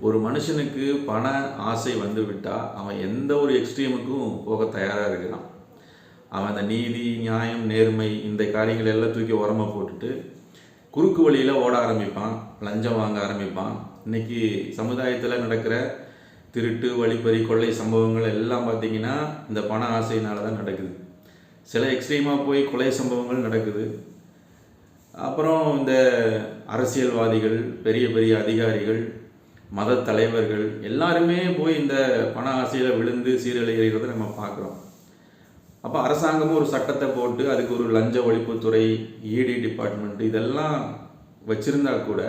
ஒரு மனுஷனுக்கு பண ஆசை வந்து விட்டால் அவன் எந்த ஒரு எக்ஸ்ட்ரீமுக்கும் போக தயாராக இருக்கிறான். அவன் அந்த நீதி, நியாயம், நேர்மை இந்த காரியங்கள் எல்லாம் தூக்கி உரமா போட்டுட்டு குறுக்கு வழியில் ஓட ஆரம்பிப்பான், லஞ்சம் வாங்க ஆரம்பிப்பான். இன்றைக்கி சமுதாயத்தில் நடக்கிற திருட்டு, வழிப்பறி, கொள்ளை சம்பவங்கள் எல்லாம் பார்த்திங்கன்னா இந்த பண ஆசையினால தான் நடக்குது. சில எக்ஸ்ட்ரீமாக போய் கொலை சம்பவங்கள் நடக்குது. அப்புறம் இந்த அரசியல்வாதிகள், பெரிய பெரிய அதிகாரிகள், மத தலைவர்கள் எல்லாருமே போய் இந்த பண ஆசையில் விழுந்து சீரழிகிறத நம்ம பார்க்குறோம். அப்போ அரசாங்கமும் ஒரு சட்டத்தை போட்டு அதுக்கு ஒரு லஞ்ச ஒழிப்புத்துறை, இடி டிபார்ட்மெண்ட் இதெல்லாம் வச்சுருந்தா கூட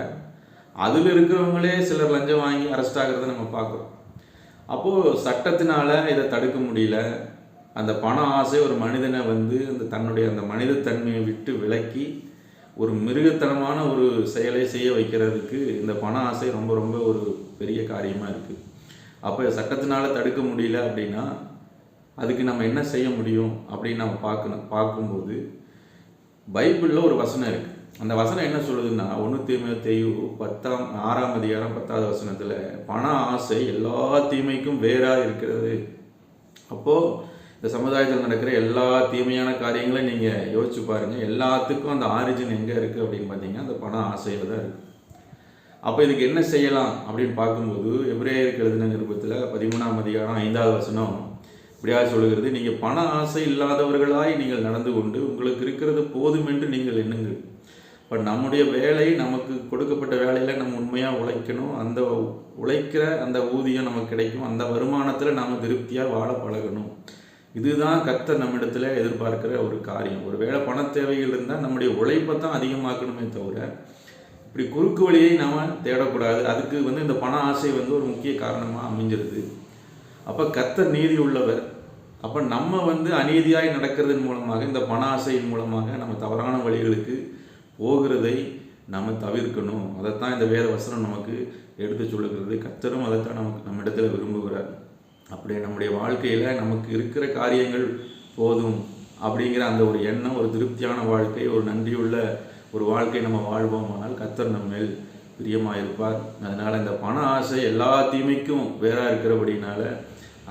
அதில் இருக்கிறவங்களே சிலர் லஞ்சம் வாங்கி அரெஸ்ட் ஆகிறத நம்ம பார்க்குறோம். அப்போது சட்டத்தினால இதை தடுக்க முடியல. அந்த பண ஆசை ஒரு மனிதனை வந்து தன்னுடைய அந்த மனிதத்தன்மையை விட்டு விலக்கி ஒரு மிருகத்தனமான ஒரு செயலை செய்ய வைக்கிறதுக்கு இந்த பண ஆசை ரொம்ப ரொம்ப ஒரு பெரிய காரியமாக இருக்குது. அப்போ சட்டத்தினால தடுக்க முடியல அப்படின்னா அதுக்கு நம்ம என்ன செய்ய முடியும் அப்படின்னு நம்ம பார்க்கும்போது பைபிளில் ஒரு வசனம் இருக்குது. அந்த வசனம் என்ன சொல்லுதுன்னா 1 தீமோத்தேயு 6ஆம் அதிகாரம் 10வது வசனத்தில் பண ஆசை எல்லா தீமைக்கும் வேறாக இருக்கிறது. அப்போது இந்த சமுதாயத்தில் நடக்கிற எல்லா தீமையான காரியங்களையும் நீங்கள் யோசிச்சு பாருங்கள். எல்லாத்துக்கும் அந்த ஆரிஜின் எங்கே இருக்குது அப்படின்னு பார்த்தீங்கன்னா அந்த பண ஆசையில் தான் இருக்குது. அப்போ இதுக்கு என்ன செய்யலாம் அப்படின்னு பார்க்கும்போது எபிரேயருக்கு எழுதின நிருபத்தில் 13ஆம் அதிகாரம் 5வது வசனம் இப்படியாக சொல்லுகிறது, நீங்கள் பண ஆசை இல்லாதவர்களாய் நீங்கள் நடந்து கொண்டு உங்களுக்கு இருக்கிறது போதும் என்று நீங்கள் எண்ணுங்கள். பட் நம்முடைய வேலை, நமக்கு கொடுக்கப்பட்ட வேலையில் நம்ம உண்மையாக உழைக்கணும். அந்த உழைக்கிற அந்த ஊதியம் நமக்கு கிடைக்கும். அந்த வருமானத்தில் நாம் திருப்தியாக வாழ பழகணும். இதுதான் கர்த்தர் நம்மிடத்தில் எதிர்பார்க்கிற ஒரு காரியம். ஒரு வேளை பண தேவைகள் இருந்தால் நம்முடைய உழைப்பை தான் அதிகமாக்கணுமே தவிர இப்படி குறுக்கு வழியை நாம் தேடக்கூடாது. அதுக்கு இந்த பண ஆசை ஒரு முக்கிய காரணமாக அமைஞ்சிருது. அப்போ கர்த்தர் நீதி உள்ளவர். அப்போ நம்ம அநீதியாய் நடக்கிறதன் மூலமாக, இந்த பண ஆசையின் மூலமாக நம்ம தவறான வழிகளுக்கு போகிறதை நம்ம தவிர்க்கணும். அதைத்தான் இந்த வேத வசனம் நமக்கு எடுத்து சொல்லுகிறது. கர்த்தரும் அதைத்தான் நம்ம இடத்துல விரும்புகிறார். அப்படியே நம்முடைய வாழ்க்கையில் நமக்கு இருக்கிற காரியங்கள் போதும் அப்படிங்கிற அந்த ஒரு எண்ணம், ஒரு திருப்தியான வாழ்க்கை, ஒரு நன்றியுள்ள ஒரு வாழ்க்கை நம்ம வாழ்வோமானால் கர்த்தர் நம்ம மேல் பிரியமாக இருப்பார். அதனால் இந்த பண ஆசை எல்லா தீமைக்கும் வேறாக இருக்கிறபடினால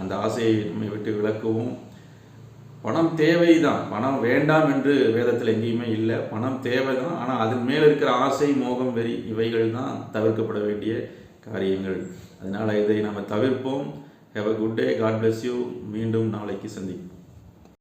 அந்த ஆசையை நம்மை விட்டு விலக்கவும். பணம் தேவை தான், பணம் வேண்டாம் என்று வேதத்தில் எங்கேயுமே இல்லை. பணம் தேவை தான். ஆனால் அதன் மேல் இருக்கிற ஆசை, மோகம், வெறி இவைகள் தான் தவிர்க்கப்பட வேண்டிய காரியங்கள். அதனால் இதை நம்ம தவிர்ப்போம். Have a good day. God bless you. மீண்டும் நாளைக்கு சந்திப்போம்.